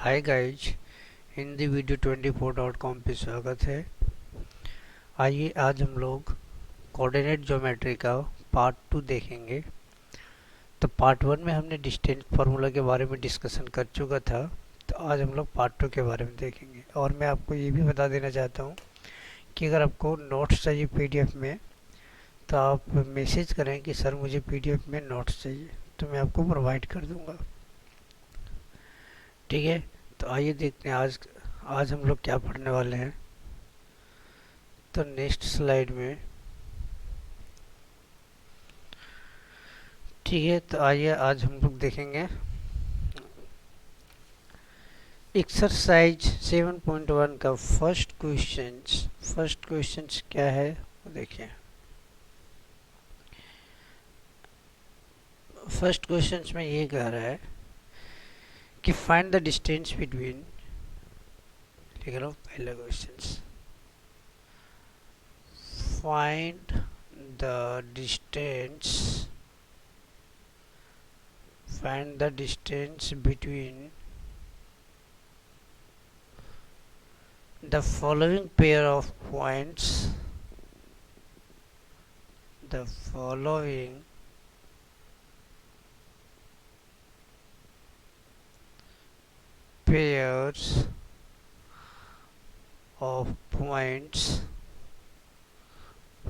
Hi guys, Hindi video 24.com पे स्वागत है। आइए आज हम लोग कोऑर्डिनेट ज्योमेट्री का पार्ट 2 देखेंगे। तो पार्ट 1 में हमने डिस्टेंस फार्मूला के बारे में डिस्कशन कर चुका था। तो आज हम लोग पार्ट 2 के बारे में देखेंगे। और मैं आपको ये भी बता देना चाहता हूँ कि अगर आपको नोट्स चाहिए पीडीएफ में तो आप मैसेज करें कि सर मुझे पीडीएफ में नोट्स चाहिए, तो मैं आपको प्रोवाइड कर दूँगा। ठीक है, तो आइए देखते हैं आज हम लोग क्या पढ़ने वाले हैं। तो नेक्स्ट स्लाइड में, ठीक है, तो आइए आज हम लोग देखेंगे एक्सरसाइज 7.1 का फर्स्ट क्वेश्चंस क्या है वो देखिए। फर्स्ट क्वेश्चंस में ये कह रहा है कि फाइंड द डिस्टेंस बिटवीन, लिख लो पहला questions, find the distance between the following pair of points, the following pairs of points,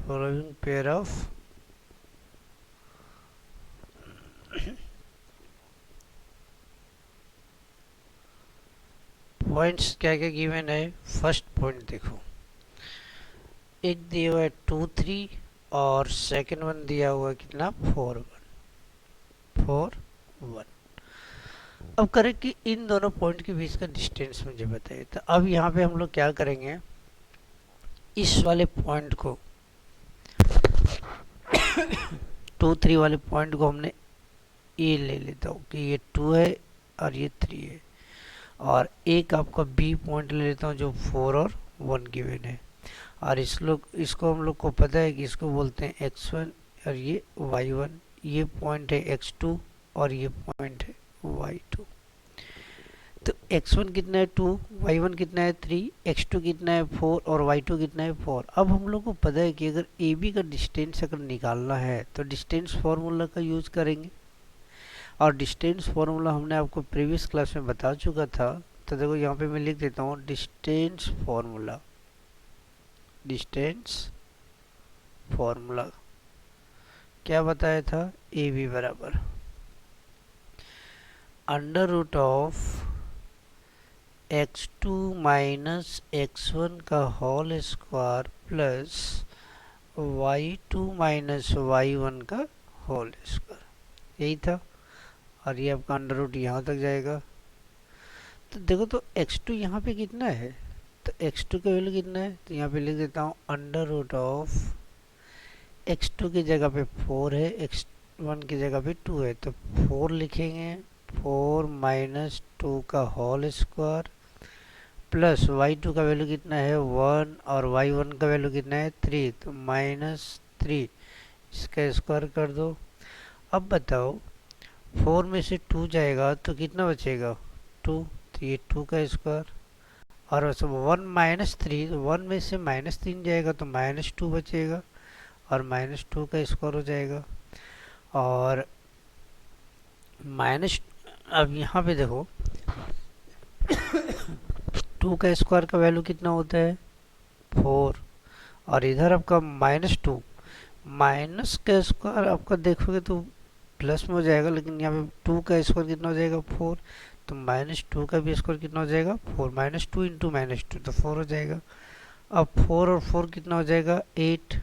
following pair of points क्या क्या गिवन है। फर्स्ट पॉइंट देखो, एक दिया हुआ है 2 3 और सेकंड वन दिया हुआ है कितना 4 1। अब करें कि इन दोनों पॉइंट के बीच का डिस्टेंस मुझे बताइए। तो अब यहाँ पे हम लोग क्या करेंगे, इस वाले पॉइंट को 2 3 वाले पॉइंट को हमने ए ले लेता हूँ कि ये 2 है और ये 3 है, और एक आपका बी पॉइंट ले लेता हूँ जो 4 और 1 गिवन है। और इसको हम लोग को पता है कि इसको बोलते हैं x1 और ये y1, ये पॉइंट है x2 और ये पॉइंट है y2। तो x1 कितना है 2, y1 कितना है 3, x2 कितना है 4 और y2 कितना है 4। अब हम लोग को पता है कि अगर AB का डिस्टेंस अगर निकालना है तो डिस्टेंस फार्मूला का यूज करेंगे। और डिस्टेंस फार्मूला हमने आपको प्रीवियस क्लास में बता चुका था। तो देखो यहाँ पे मैं लिख देता हूँ डिस्टेंस फार्मूला क्या बताया था, ए बी बराबर under root of x2 minus x1 का whole square plus y2 minus y1 का होल स्क्वायर, यही था। और ये आपका अंडर रूट यहाँ तक जाएगा। तो देखो तो x2 यहाँ पे कितना है, तो x2 का वैल्यू कितना है, तो यहाँ पे लिख देता हूँ अंडर रूट ऑफ x2 की जगह पे 4 है, x1 की जगह पे 2 है, तो 4 लिखेंगे, 4 माइनस 2 का होल स्क्वायर प्लस y2 का वैल्यू कितना है 1 और y1 का वैल्यू कितना है 3, तो -3, इसका स्क्वायर कर दो। अब बताओ 4 में से 2 जाएगा तो कितना बचेगा 2, तो ये 2 का स्क्वायर। और 1 माइनस 3, तो 1 में से -3 जाएगा तो -2 बचेगा और -2 का स्क्वायर हो जाएगा। और माइनस, अब यहाँ पे देखो 2 का स्क्वायर का वैल्यू कितना होता है 4, और इधर आपका -2, माइनस का स्क्वायर आपका देखोगे तो प्लस में हो जाएगा, लेकिन यहाँ पे 2 का स्क्वायर कितना हो जाएगा 4, तो -2 का भी स्क्वायर कितना हो जाएगा 4, -2 इंटू -2 तो 4 हो जाएगा। अब 4 और 4 कितना हो जाएगा 8,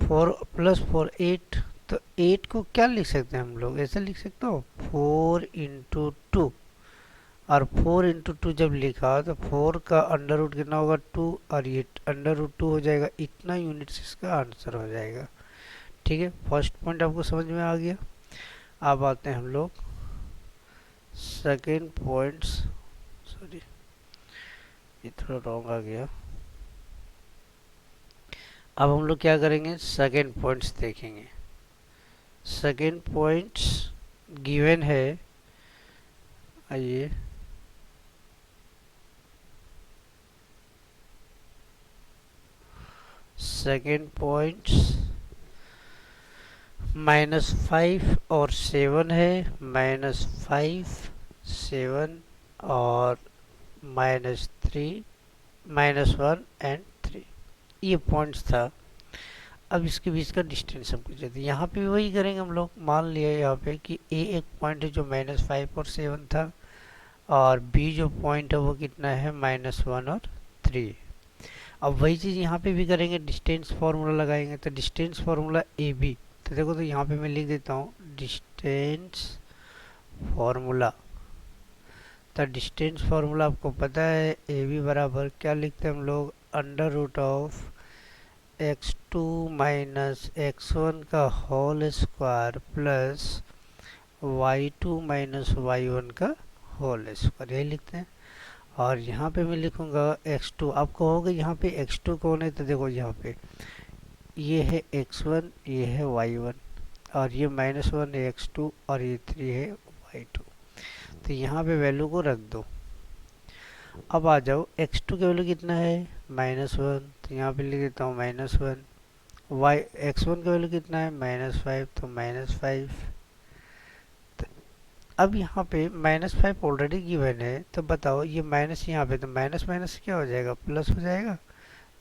4 प्लस 4 8, तो 8 को क्या लिख सकते हैं हम लोग, ऐसे लिख सकते हो 4 इंटू 2, और 4 इंटू 2 जब लिखा तो 4 का अंडर रूट कितना होगा 2, और ये अंडर रूट 2 हो जाएगा, इतना यूनिट्स इसका आंसर हो जाएगा। ठीक है, फर्स्ट पॉइंट आपको समझ में आ गया। अब आते हैं हम लोग सेकेंड पॉइंट्स, सॉरी ये थोड़ा रॉन्ग आ गया। अब हम लोग क्या करेंगे, सेकेंड पॉइंट्स देखेंगे। सेकेंड पॉइंट्स गिवन है, आइए सेकेंड पॉइंट्स -5 और 7 है, -5 7 और -3 -1 एंड 3, ये पॉइंट्स था। अब इसके बीच का डिस्टेंस हमको चाहिए। यहाँ पे भी वही करेंगे हम लोग। मान लिया यहाँ पे कि ए एक पॉइंट है जो -5 और 7 था, और बी जो पॉइंट है वो कितना है, -1 और 3। अब वही चीज़ यहाँ पे भी करेंगे, डिस्टेंस फार्मूला लगाएंगे। तो डिस्टेंस फार्मूला ए बी, तो देखो तो यहाँ पे मैं लिख देता हूँ डिस्टेंस फार्मूला। तो डिस्टेंस फार्मूला आपको पता है, ए बी बराबर क्या लिखते हैं हम लोग, √ऑफ x2 माइनस x1 का whole square plus y2 minus y1 का होल स्क्वायर, यही लिखते हैं। और यहाँ पे मैं लिखूँगा x2। आप कहोगे यहाँ पे x2 कौन है, तो देखो यहाँ पे ये है x1, ये है y1, और ये -1 है x2, और ये 3 है y2। तो यहाँ पे वैल्यू को रख दो। अब आ जाओ, x2 का वैल्यू कितना है, -1, तो यहाँ पे लिख देता हूँ -1। x1 का वैल्यू कितना है, -5, तो -5। अब यहाँ पे -5 ऑलरेडी गिवन है, तो बताओ ये माइनस यहाँ पे, तो माइनस माइनस क्या हो जाएगा, प्लस हो जाएगा।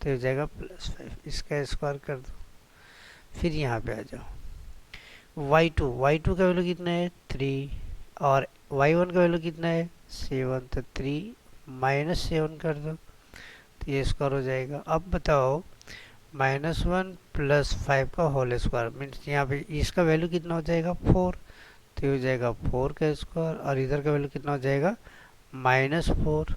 तो हो जाएगा +5, इसका स्क्वायर कर दो। फिर यहाँ पे आ जाओ, y2 का वैल्यू कितना है, 3, और y1 का वैल्यू कितना है, 7, तो 3 -7 कर दो, तो ये स्क्वायर हो जाएगा। अब बताओ -1 + 5 का होल स्क्वायर मीन्स यहाँ पे इसका वैल्यू कितना हो जाएगा, 4, तो हो जाएगा 4 का स्क्वायर, और इधर का वैल्यू कितना हो जाएगा, -4।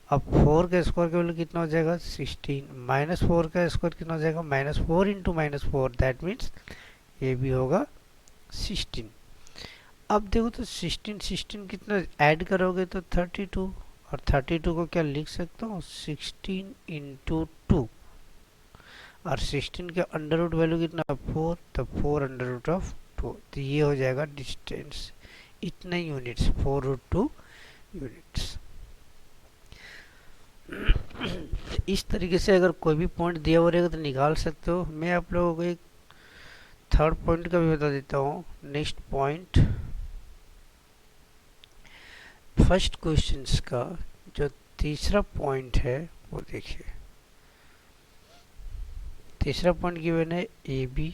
अब 4 का स्क्वायर का वैल्यू कितना हो जाएगा, 16, -4 का स्क्वायर कितना हो जाएगा, -4 इंटू -4, दैट मीन्स ये भी होगा 16। अब देखो तो 16 कितना ऐड करोगे तो 32, और 32 को क्या लिख सकता हूँ, 16 इंटू 2, और 16 का अंडर रूट वैल्यू कितना, 4, तो 4 √2, तो ये हो जाएगा डिस्टेंस, इतने यूनिट्स, 4√2 यूनिट्स। इस तरीके से अगर कोई भी पॉइंट दिया हुआ रहेगा तो निकाल सकते हो। मैं आप लोगों को एक थर्ड पॉइंट का भी बता देता हूँ। नेक्स्ट पॉइंट, फर्स्ट क्वेश्चंस का जो तीसरा पॉइंट है वो देखिए। तीसरा पॉइंट गिवन है ए बी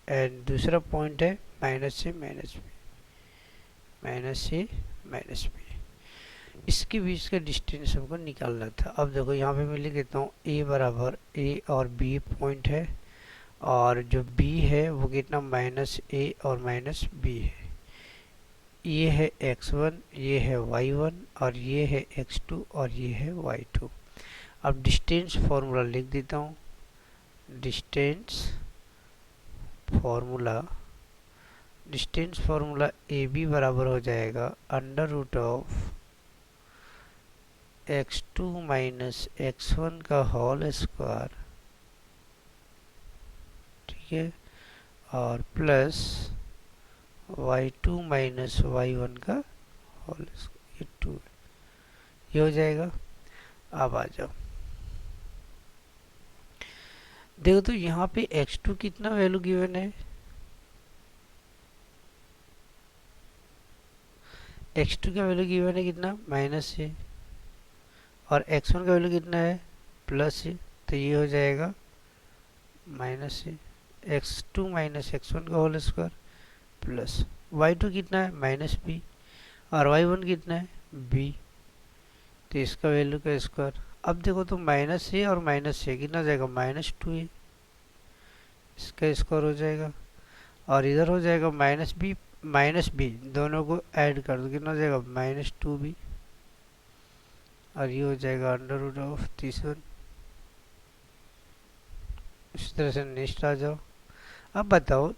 एंड दूसरा पॉइंट है -a -b। इसके बीच का डिस्टेंस हमको निकालना था। अब देखो यहाँ पे मैं लिख देता हूँ a बराबर a और b पॉइंट है, और जो b है वो कितना, -a और -b है। ये है x1, ये है y1, और ये है x2, और ये है y2। अब डिस्टेंस फार्मूला लिख देता हूँ। डिस्टेंस फार्मूला ए बी बराबर हो जाएगा √ऑफ x2 माइनस x1 का होल स्क्वायर, ठीक है, और प्लस y2 माइनस y1 का होल स्क्वायर, ये 2 है, ये हो जाएगा। अब आ जाओ, देखो तो यहाँ पे x2 कितना वैल्यू गिवन है, x2 का वैल्यू गिवन है कितना, -a, और x1 का वैल्यू कितना है, +a, तो ये हो जाएगा -a, x2 माइनस x1 का होल स्क्वायर प्लस y2 कितना है, -b, और y1 कितना है, b, तो इसका वैल्यू का स्क्वायर। अब देखो तो -a और -a कितना जाएगा, -2a, इसका स्क्वायर हो जाएगा, और इधर हो जाएगा -b, दोनों को ऐड कर दो, कितना हो जाएगा, -2b, और ये हो जाएगा √ऑफ 3। इस तरह से नेक्स्ट आ जाओ। अब बताओ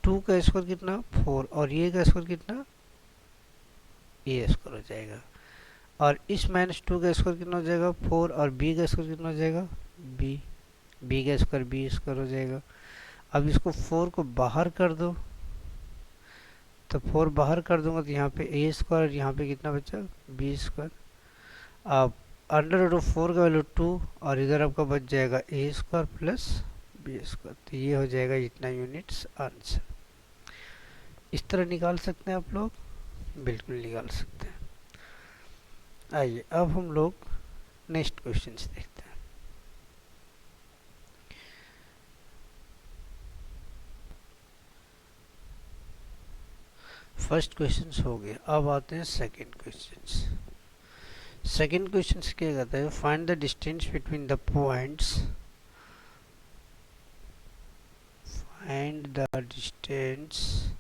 2 का स्क्वायर कितना, 4, और ये का स्क्वायर कितना, ये स्क्वायर हो जाएगा, और इस -2 का स्क्वायर कितना हो जाएगा, 4, और b का स्क्वायर कितना हो जाएगा, b का स्क्वायर b स्क्वायर हो जाएगा। अब इसको 4 को बाहर कर दो, तो 4 बाहर कर दूंगा तो यहाँ पे a स्क्वायर, यहाँ पे कितना बचा, b स्क्वायर। अब अंडर रूट ऑफ 4 का वैल्यू 2 और इधर आपका बच जाएगा ए स्क्वायर प्लस बी स्क्वायर। तो ये हो जाएगा इतना यूनिट्स आंसर। इस तरह निकाल सकते हैं आप लोग, बिल्कुल निकाल सकते हैं। आइए अब हम लोग नेक्स्ट क्वेश्चन देखते हैं। फर्स्ट क्वेश्चन हो गया, अब आते हैं सेकंड क्वेश्चन। सेकंड क्वेश्चन क्या कहता है, find the distance between the points, find the distance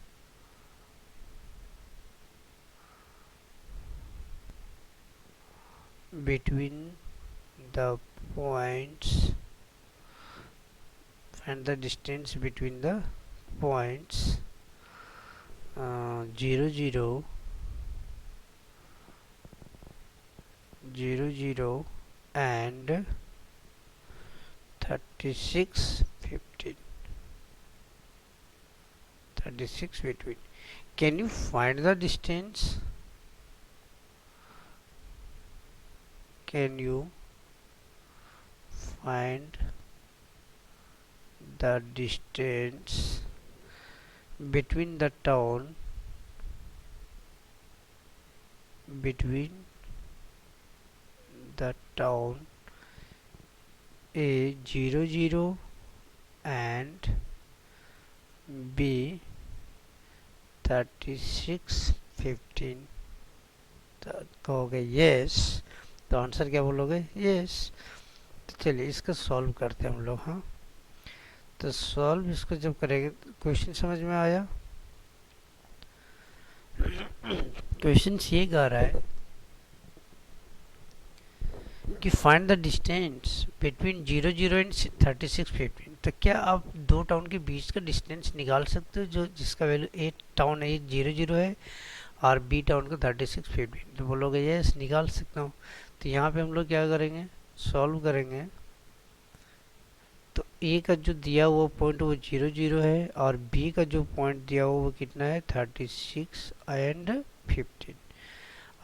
between the points, find the distance between the points 0 0 0 0 and 36 15, 36 between. Can you find the distance? Can you find the distance between the town, between the town A 0 0 and B 36 15? तो कहोगे yes, तो answer क्या बोलोगे? Yes. तो चलिए इसका solve करते हैं हम लोग। हाँ, तो सॉल्व इसको जब करेंगे, क्वेश्चन समझ में आया? क्वेश्चन ये कह रहा है कि find the distance between 0 0 and 36 15। तो क्या आप दो टाउन के बीच का डिस्टेंस निकाल सकते हो, जो जिसका वैल्यू ए टाउन ए 0 0 है और बी टाउन का 36 15? तो बोलोगे यस निकाल सकता हूँ। तो यहाँ पे हम लोग क्या करेंगे, सॉल्व करेंगे। तो ए का जो दिया हुआ पॉइंट वो 0 0 है और बी का जो पॉइंट दिया हुआ वो कितना है 36 एंड 15,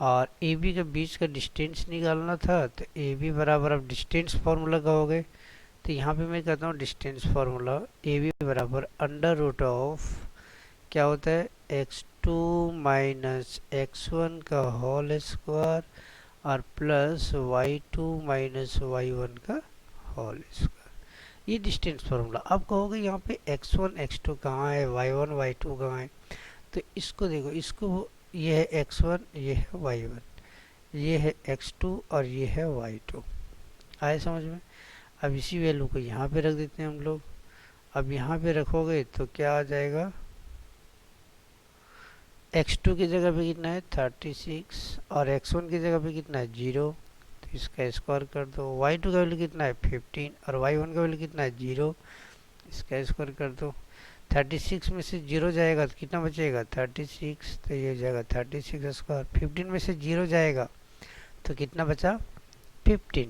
और ए बी के बीच का डिस्टेंस निकालना था। तो ए बी बराबर आप डिस्टेंस फार्मूला कहोगे। तो यहाँ पे मैं कहता हूँ डिस्टेंस फार्मूला ए बी बराबर अंडर रूट ऑफ क्या होता है x2 माइनस x1 का होल स्क्वायर और प्लस y2 माइनस y1 का होल स्क्वायर। ये डिस्टेंस फार्मूला। अब कहोगे यहाँ पे x1 x2 कहाँ है, y1 y2 कहाँ है? तो इसको देखो, इसको ये है x1, ये है y1, ये है x2 और ये है y2। आए समझ में? अब इसी वैल्यू को यहाँ पे रख देते हैं हम लोग। अब यहाँ पे रखोगे तो क्या आ जाएगा, x2 की जगह पे कितना है 36 और x1 की जगह पे कितना है 0, तो इसका स्क्वायर कर दो। y2 का वैल्यू कितना है 15 और y1 का वैल्यू कितना है 0, इसका स्क्वायर कर दो। 36 में से 0 जाएगा तो कितना बचेगा 36, तो ये हो जाएगा 36 स्क्वायर। 15 में से 0 जाएगा तो कितना बचा 15,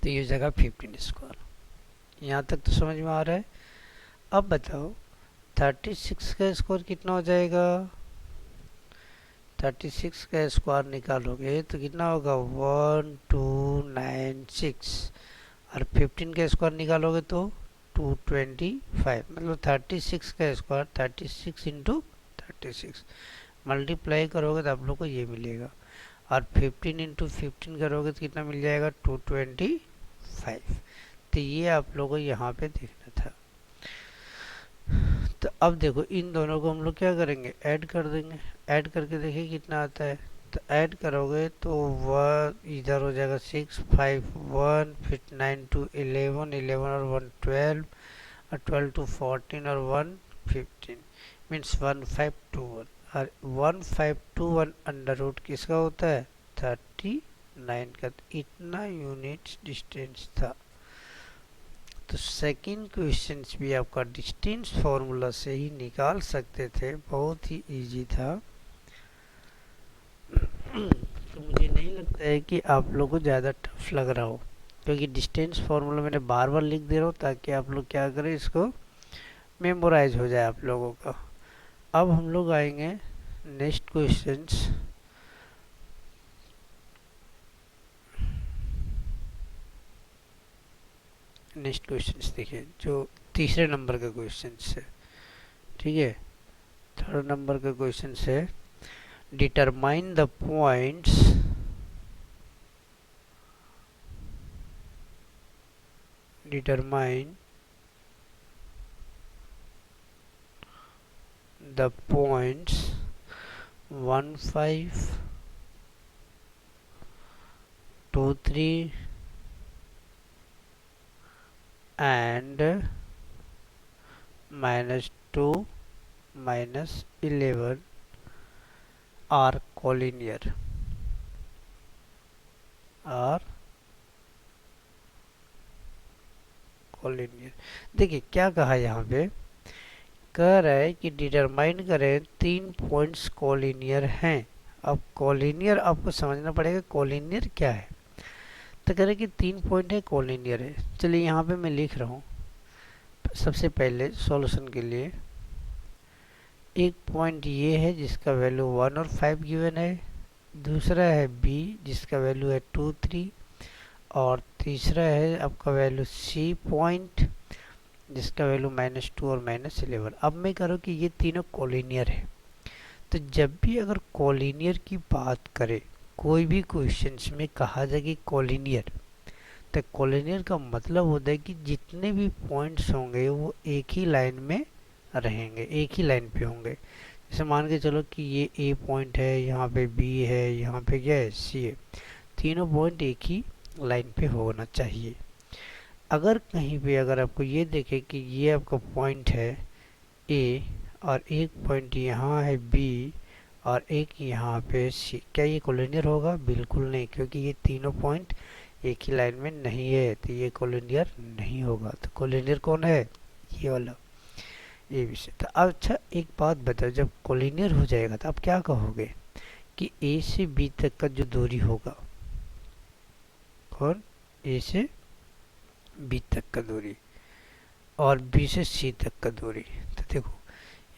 तो ये हो जाएगा 15 स्क्वायर। यहाँ तक तो समझ में आ रहा है? अब बताओ 36 का स्क्वायर कितना हो जाएगा? 36 का स्क्वायर निकालोगे तो कितना होगा 1296 और 15 का स्क्वायर निकालोगे तो 225, मतलब 36 का स्क्वायर 36 इंटू 36 मल्टीप्लाई करोगे तो आप लोग को ये मिलेगा, और 15 इंटू 15 करोगे तो कितना मिल जाएगा 225। तो ये आप लोगों को यहाँ पे देखना था। तो अब देखो इन दोनों को हम लोग क्या करेंगे, ऐड कर देंगे। ऐड करके देखिए कितना आता है। तो ऐड करोगे तो वह इधर हो जाएगा 6 5 1 फिर 9 2 11 11 और 1 12 और 12 2 14 और 1 15 मीन्स 1521, और 1521 अंडर रूट किसका होता है 39 का। इतना यूनिट डिस्टेंस था। तो सेकंड क्वेश्चन भी आपका डिस्टेंस फॉर्मूला से ही निकाल सकते थे, बहुत ही इजी था। तो मुझे नहीं लगता है कि आप लोगों को ज़्यादा टफ लग रहा हो, क्योंकि डिस्टेंस फार्मूला मैंने बार बार लिख दे रहा हूँ ताकि आप लोग क्या करें, इसको मेमोराइज हो जाए आप लोगों का। अब हम लोग आएंगे नेक्स्ट क्वेश्चंस। नेक्स्ट क्वेश्चन देखिए, जो तीसरे नंबर का क्वेश्चन है, ठीक है। थर्ड नंबर का क्वेश्चन है, determine the points determine the points 1 5 2 3 and -2 -11 are collinear देखिए क्या कहा यहाँ पे, कह रहा है कि डिटरमाइन करें 3 पॉइंट्स कोलिनियर हैं। अब कोलिनियर आपको समझना पड़ेगा, कोलिनियर क्या है। तो कह रहे कि 3 पॉइंट है, कोलिनियर है। चलिए यहाँ पे मैं लिख रहा हूँ। सबसे पहले सॉल्यूशन के लिए एक पॉइंट ये है जिसका वैल्यू 1 और 5 गिवन है, दूसरा है बी जिसका वैल्यू है 2 3, और तीसरा है आपका वैल्यू सी पॉइंट जिसका वैल्यू -2 और -11। अब मैं कह रहा हूँ कि ये तीनों कोलिनियर है। तो जब भी अगर कोलिनियर की बात करें, कोई भी क्वेश्चंस में कहा जाए कि कोलिनियर, तो कोलिनियर का मतलब होता है कि जितने भी पॉइंट्स होंगे वो एक ही लाइन में रहेंगे, एक ही लाइन पे होंगे। जैसे मान के चलो कि ये ए पॉइंट है, यहाँ पे बी है, यहाँ पे क्या है, सी है। तीनों पॉइंट एक ही लाइन पे होना चाहिए। अगर कहीं पे अगर आपको ये देखे कि ये आपका पॉइंट है ए और एक पॉइंट यहाँ है बी और एक यहाँ पे सी, क्या ये कोलिनियर होगा? बिल्कुल नहीं, क्योंकि ये तीनों पॉइंट एक ही लाइन में नहीं है, तो ये कोलिनियर नहीं होगा। तो कोलिनियर कौन है? ये वाला, ये विषय। तो अच्छा एक बात बताओ, जब कोलिनियर हो जाएगा तो आप क्या कहोगे कि ए से बी तक का जो दूरी होगा, कौन? ए से बी तक का दूरी और बी से सी तक का दूरी। तो देखो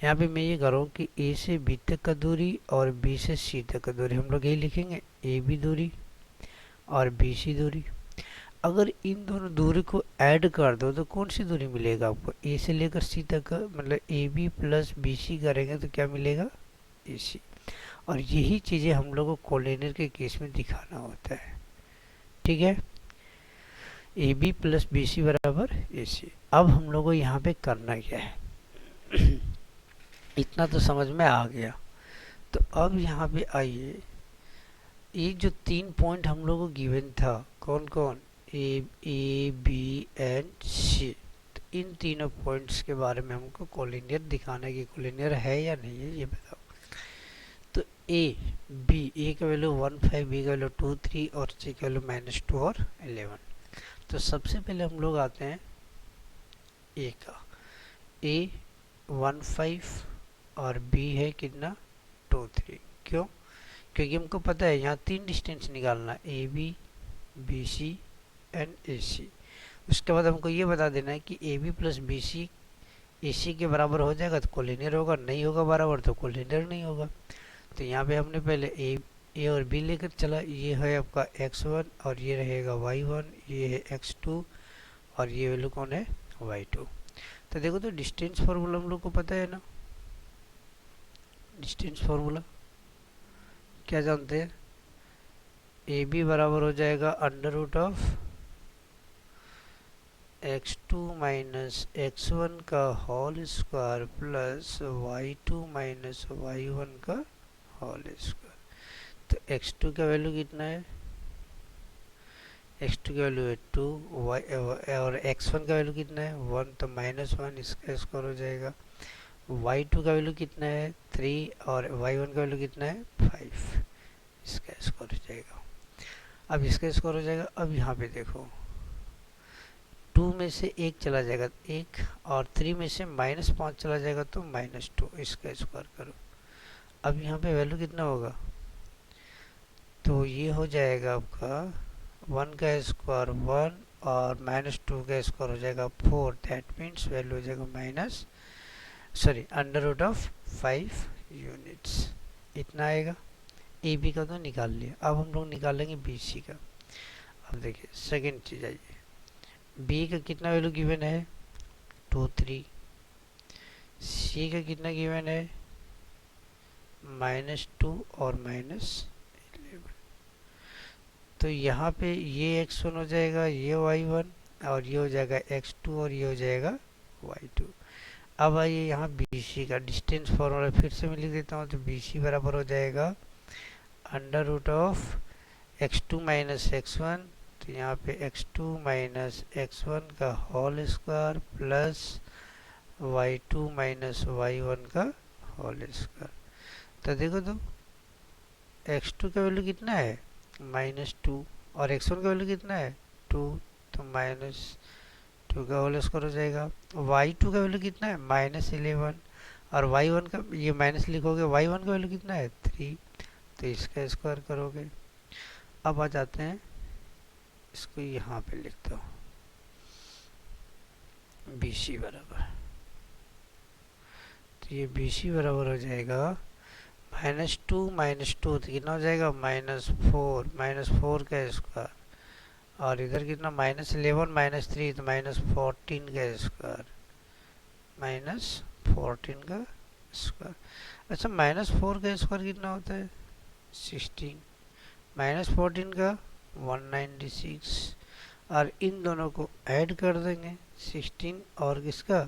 यहाँ पे मैं ये कर रहा हूँ कि ए से बी तक का दूरी और बी से सी तक का दूरी, हम लोग यही लिखेंगे, ए बी दूरी और बी सी दूरी। अगर इन दोनों दूरी को ऐड कर दो तो कौन सी दूरी मिलेगा आपको? ए से लेकर सी तक का, मतलब A B plus B C करेंगे तो क्या मिलेगा? ए सी। और यही चीज़ें हम लोग को कोलिनियर के केस में दिखाना होता है, ठीक है। A B plus B C बराबर ए सी। अब हम लोग को यहाँ पे करना क्या है इतना तो समझ में आ गया। तो अब यहाँ पे आइए, ये जो 3 पॉइंट हम लोग को गिवन था, कौन कौन? ए बी एंड सी। तो इन तीनों पॉइंट्स के बारे में हमको कोलिनियर दिखाना है कि कोलिनियर है या नहीं है, ये बताओ। तो ए बी, ए का वैल्यू 1 5, बी का वैल्यू 2 3 और सी का वैल्यू -2 और 11। तो सबसे पहले हम लोग आते हैं ए का, ए 1 5 और बी है कितना? 2 3। क्यों? क्योंकि हमको पता है यहाँ 3 डिस्टेंस निकालना, A B, B C and A C. उसके बाद हमको ये बता देना है कि A B plus B C A C के बराबर हो जाएगा तो कोलिनियर होगा, नहीं होगा बराबर तो कोलिनियर नहीं होगा। तो यहाँ पे हमने पहले ए और बी लेकर चला, ये है आपका x1 और ये रहेगा y1, ये है x2 और ये वैल्यू कौन है? y2। तो देखो, तो डिस्टेंस फार्मूला हम लोग को पता है ना, डिस्टेंस फार्मूला क्या जानते हैं? ए बी बराबर हो जाएगा √ x2 माइनस x1 का whole square plus y2 minus y1 का होल स्क्वायर। तो x2 का वैल्यू कितना है? x2 का वैल्यू है 2 और x1 का वैल्यू कितना है? 1, तो -1, इसका स्क्वायर हो जाएगा। y2 का वैल्यू कितना है? 3 और y1 का वैल्यू कितना है? 5, इसका स्क्वायर हो जाएगा। अब इसका स्क्वायर हो जाएगा। अब यहाँ पे देखो, 2 में से 1 चला जाएगा 1 और 3 में से -5 चला जाएगा तो -2, इसका स्क्वायर करो। अब यहाँ पे वैल्यू कितना होगा? तो ये हो जाएगा आपका 1 का स्क्वायर 1 और -2 का स्क्वायर हो जाएगा 4। दैट मीन्स वैल्यू हो जाएगा √5 यूनिट्स, इतना आएगा। ए बी का तो निकाल लिया, अब हम लोग निकालेंगे बी सी का। अब देखिए सेकेंड चीज आइए, बी का कितना वैल्यू गिवन है 2 3, सी का कितना गिवन है -2 और -11। तो यहाँ पे ये x1 हो जाएगा, ये y1 और ये हो जाएगा x2 और ये हो जाएगा y2। अब आइए यहाँ BC का डिस्टेंस फॉर्मूला फिर से मैं लिख देता हूँ। तो BC बराबर हो जाएगा under root of x2 minus x1, तो यहाँ पे x2 माइनस x1 का whole square plus y2 minus y1 का होल स्क्वायर। तो देखो तो x2 का वैल्यू कितना है -2 और x1 का वैल्यू कितना है 2, तो -2 का होल स्क्वायर हो जाएगा। y2 का वैल्यू कितना है -11 और y1 का, ये माइनस लिखोगे, y1 का वैल्यू कितना है 3, तो इसका स्क्वायर करोगे। अब आ जाते हैं, इसको यहाँ पे लिखता हूँ BC बराबर, तो ये BC बराबर हो जाएगा -2 तो कितना हो जाएगा -4 का स्क्वायर, और इधर कितना -11 -3 तो -14 का स्क्वायर, -14 का स्क्वायर। अच्छा -4 का स्क्वायर कितना होता है 16, -14 का 196, और इन दोनों को ऐड कर देंगे 16 और किसका